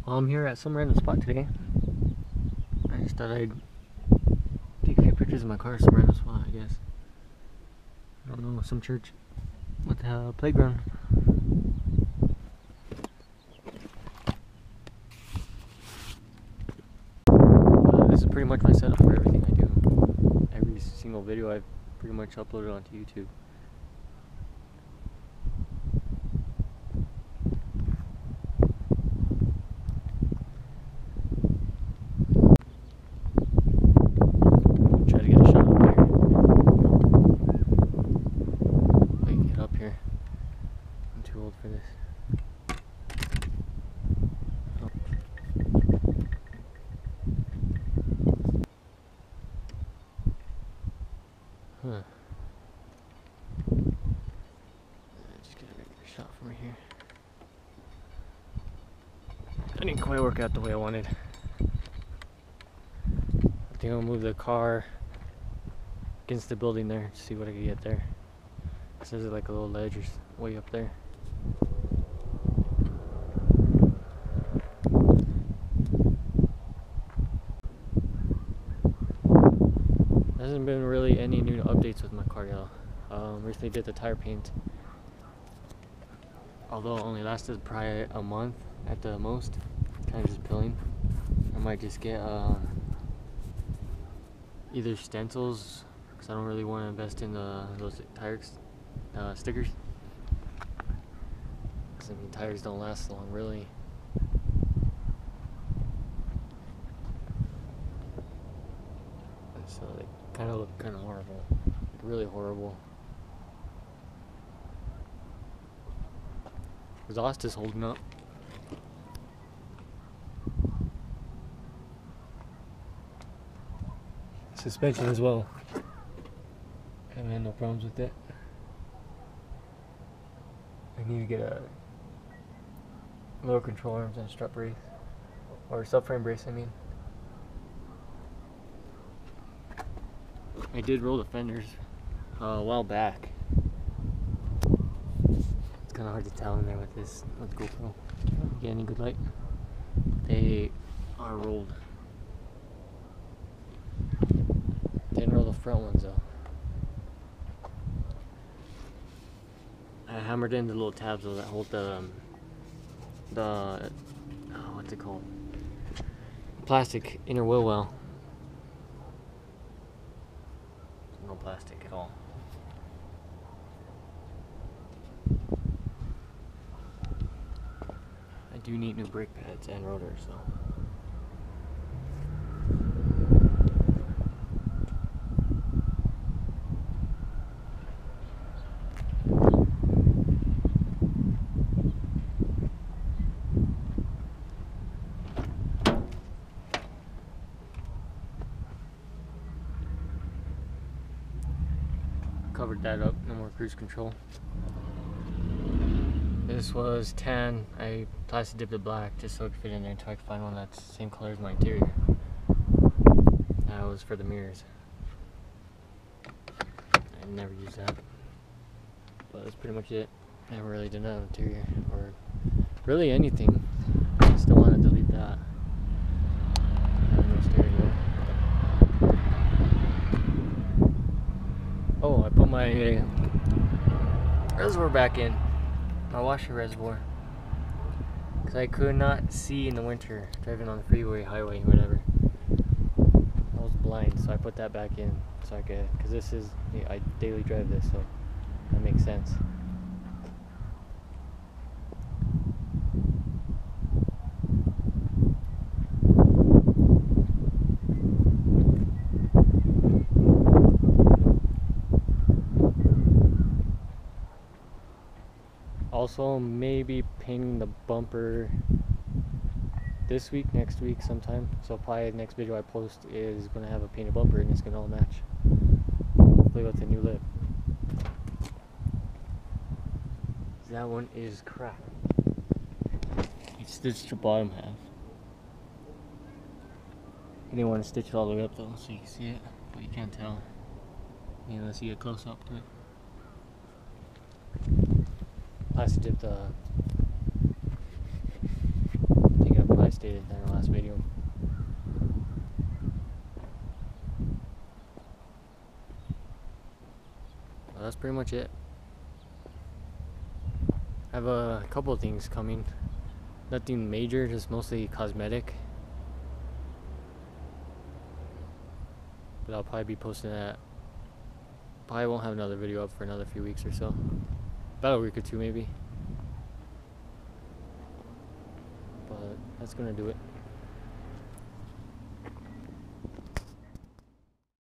I'm here at some random spot today. I just thought I'd take a few pictures of my car, some random spot, I guess. I don't know, some church with a playground. This is pretty much my setup for everything I do. Every single video I've pretty much uploaded onto YouTube. Try to get a shot up there. I can get up here. I'm too old for this. Huh. Just get a regular shot from right here. I didn't quite work out the way I wanted. I think I'll move the car against the building there to see what I can get there. Because there's like a little ledge way up there. There hasn't been really any new updates with my car yet. Recently did the tire paint. Although it only lasted probably a month at the most. Kind of just pilling. I might just get either stencils, because I don't really want to invest in those tire stickers. Because I mean, tires don't last long, really. And so they kind of look kind of horrible, really horrible. Exhaust is holding up. Suspension as well. Haven't had no problems with it. I need to get a lower control arms and strut brace, or subframe brace, I mean. I did roll the fenders a while back. It's kind of hard to tell in there with this GoPro. Get any good light? They are rolled. Didn't roll the front ones though. I hammered in the little tabs though that hold the what's it called? Plastic inner wheel well. No plastic at all. I do need new brake pads and rotors though. Covered that up, no more cruise control. This was tan. I plastic dipped it black just so it could fit in there until I could find one that's the same color as my interior. That was for the mirrors. I never used that. But that's pretty much it. I never really did that interior or really anything. I still want to delete that. I have no stereo. Oh, I put my reservoir back in, my washer reservoir, because I could not see in the winter driving on the freeway, highway, whatever. I was blind, so I put that back in so I could, because this is, I daily drive this, so that makes sense. Also, maybe painting the bumper this week, next week sometime. So probably the next video I post is going to have a painted bumper and it's going to all match. Hopefully with a new lip. That one is cracked. I stitched the bottom half. I didn't want to stitch it all the way up though so you can see it, but you can't tell. Let's see a close up quick. plastic dipped, I think I plastic updated than the last video. Well, that's pretty much it. I have a couple of things coming. Nothing major, just mostly cosmetic. But I'll probably be posting that. Probably won't have another video up for another few weeks or so. About a week or two maybe. But that's gonna do it.